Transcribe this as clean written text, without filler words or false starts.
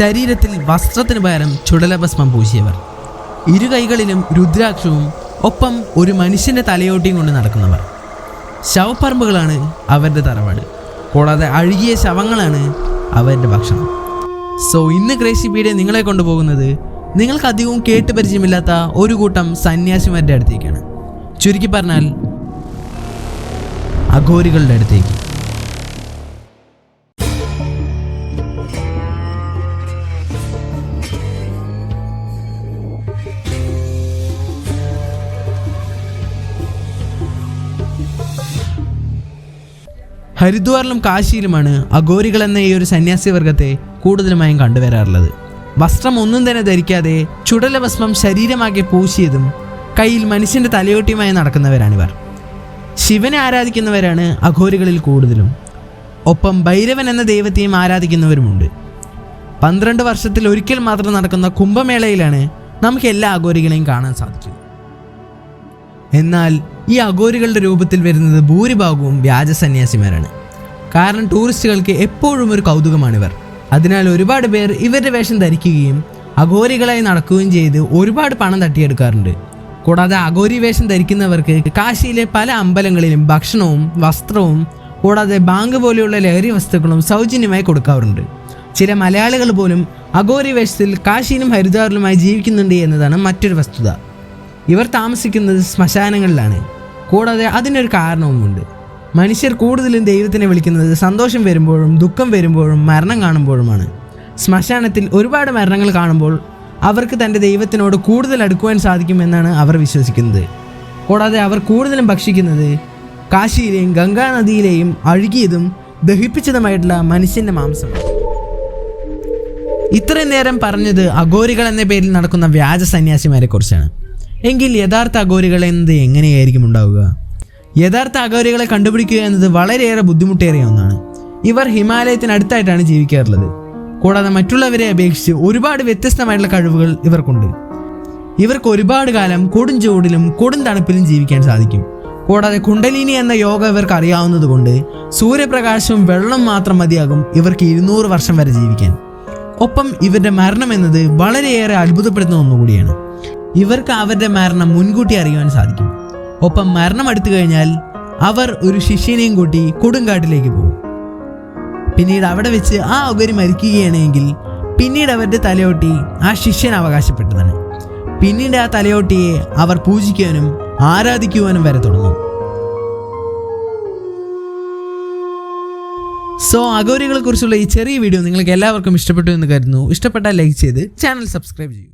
ശരീരത്തിൽ വസ്ത്രത്തിന് പകരം ചുടലഭസ്മം പൂശിയവർ, ഇരു കൈകളിലും രുദ്രാക്ഷവും ഒപ്പം ഒരു മനുഷ്യൻ്റെ തലയോട്ടിയും കൊണ്ട് നടക്കുന്നവർ. ശവപ്പറമ്പുകളാണ് അവരുടെ തറവാട്, കൂടാതെ അഴുകിയ ശവങ്ങളാണ് അവരുടെ ഭക്ഷണം. സോ ഇന്ന് ക്രേസി പീഡിയ നിങ്ങളെ കൊണ്ടുപോകുന്നത് നിങ്ങൾക്ക് അധികവും കേട്ട് പരിചയമില്ലാത്ത ഒരു കൂട്ടം സന്യാസിമാരുടെ അടുത്തേക്കാണ്. ചുരുക്കി പറഞ്ഞാൽ അഘോരികളുടെ അടുത്തേക്ക്. ഹരിദ്വാറിലും കാശിയിലുമാണ് അഘോരികൾ എന്ന ഈ ഒരു സന്യാസി വർഗത്തെ കൂടുതലുമായും കണ്ടുവരാറുള്ളത്. വസ്ത്രം ഒന്നും തന്നെ ധരിക്കാതെ ചുടലഭസ്മം ശരീരമാകെ പൂശിയതും കയ്യിൽ മനുഷ്യൻ്റെ തലയോട്ടിയുമായി നടക്കുന്നവരാണിവർ. ശിവനെ ആരാധിക്കുന്നവരാണ് അഘോരികളിൽ കൂടുതലും. ഒപ്പം ഭൈരവൻ എന്ന ദൈവത്തെയും ആരാധിക്കുന്നവരുമുണ്ട്. 12 വർഷത്തിൽ ഒരിക്കൽ മാത്രം നടക്കുന്ന കുംഭമേളയിലാണ് നമുക്ക് എല്ലാ അഘോരികളെയും കാണാൻ സാധിക്കും. എന്നാൽ ഈ അഘോരികളുടെ രൂപത്തിൽ വരുന്നത് ഭൂരിഭാഗവും വ്യാജ സന്യാസിമാരാണ്. കാരണം ടൂറിസ്റ്റുകൾക്ക് എപ്പോഴും ഒരു കൗതുകമാണിവർ. അതിനാൽ ഒരുപാട് പേർ ഇവരുടെ വേഷം ധരിക്കുകയും അഘോരികളായി നടക്കുകയും ചെയ്ത് ഒരുപാട് പണം തട്ടിയെടുക്കാറുണ്ട്. കൂടാതെ അഘോരി വേഷം ധരിക്കുന്നവർക്ക് കാശിയിലെ പല അമ്പലങ്ങളിലും ഭക്ഷണവും വസ്ത്രവും കൂടാതെ ബാങ്ക് പോലെയുള്ള ലഹരി വസ്തുക്കളും സൗജന്യമായി കൊടുക്കാറുണ്ട്. ചില മലയാളികൾ പോലും അഘോരി വേഷത്തിൽ കാശിയിലും ഹരിദ്വാറിലുമായി ജീവിക്കുന്നുണ്ട് എന്നതാണ് മറ്റൊരു വസ്തുത. ഇവർ താമസിക്കുന്നത് ശ്മശാനങ്ങളിലാണ്. കൂടാതെ അതിനൊരു കാരണവുമുണ്ട്. മനുഷ്യർ കൂടുതലും ദൈവത്തിനെ വിളിക്കുന്നത് സന്തോഷം വരുമ്പോഴും ദുഃഖം വരുമ്പോഴും മരണം കാണുമ്പോഴുമാണ്. ശ്മശാനത്തിൽ ഒരുപാട് മരണങ്ങൾ കാണുമ്പോൾ അവർക്ക് തൻ്റെ ദൈവത്തിനോട് കൂടുതൽ അടുക്കുവാൻ സാധിക്കുമെന്നാണ് അവർ വിശ്വസിക്കുന്നത്. കൂടാതെ അവർ കൂടുതലും ഭക്ഷിക്കുന്നത് കാശിയിലെയും ഗംഗാ നദിയിലെയും അഴുകിയതും ദഹിപ്പിച്ചതുമായിട്ടുള്ള മനുഷ്യൻ്റെ മാംസമാണ്. ഇത്രയും നേരം പറഞ്ഞത് അഘോരികൾ എന്ന പേരിൽ നടക്കുന്ന വ്യാജ സന്യാസിമാരെ കുറിച്ചാണ്. എങ്കിൽ യഥാർത്ഥ അഘോരികൾ എന്നത് എങ്ങനെയായിരിക്കും ഉണ്ടാവുക? യഥാർത്ഥ അഘോരികളെ കണ്ടുപിടിക്കുക എന്നത് വളരെയേറെ ബുദ്ധിമുട്ടേറിയ ഒന്നാണ്. ഇവർ ഹിമാലയത്തിനടുത്തായിട്ടാണ് ജീവിക്കാറുള്ളത്. കൂടാതെ മറ്റുള്ളവരെ അപേക്ഷിച്ച് ഒരുപാട് വ്യത്യസ്തമായിട്ടുള്ള കഴിവുകൾ ഇവർക്കുണ്ട്. ഇവർക്ക് ഒരുപാട് കാലം കൊടും ചൂടിലും കൊടും തണുപ്പിലും ജീവിക്കാൻ സാധിക്കും. കൂടാതെ കുണ്ടലിനി എന്ന യോഗ ഇവർക്ക് അറിയാവുന്നത് കൊണ്ട് സൂര്യപ്രകാശവും വെള്ളം മാത്രം മതിയാകും ഇവർക്ക് 200 വർഷം വരെ ജീവിക്കാൻ. ഒപ്പം ഇവരുടെ മരണം എന്നത് വളരെയേറെ അത്ഭുതപ്പെടുത്തുന്ന ഒന്നുകൂടിയാണ്. ഇവർക്ക് അവരുടെ മരണം മുൻകൂട്ടി അറിയുവാൻ സാധിക്കും. ഒപ്പം മരണം അടുത്തു കഴിഞ്ഞാൽ അവർ ഒരു ശിഷ്യനെയും കൂട്ടി കൊടുങ്കാട്ടിലേക്ക് പോകും. പിന്നീട് അവിടെ വെച്ച് ആ അഘോരി മരിക്കുകയാണെങ്കിൽ പിന്നീട് അവരുടെ തലയോട്ടി ആ ശിഷ്യൻ അവകാശപ്പെട്ടതാണ്. പിന്നീട് ആ തലയോട്ടിയെ അവർ പൂജിക്കുവാനും ആരാധിക്കുവാനും വരെ തുടങ്ങും. സോ അഘോരികളെ കുറിച്ചുള്ള ഈ ചെറിയ വീഡിയോ നിങ്ങൾക്ക് എല്ലാവർക്കും ഇഷ്ടപ്പെട്ടു എന്ന് കരുതുന്നു. ഇഷ്ടപ്പെട്ടാൽ ലൈക്ക് ചെയ്ത് ചാനൽ സബ്സ്ക്രൈബ് ചെയ്യൂ.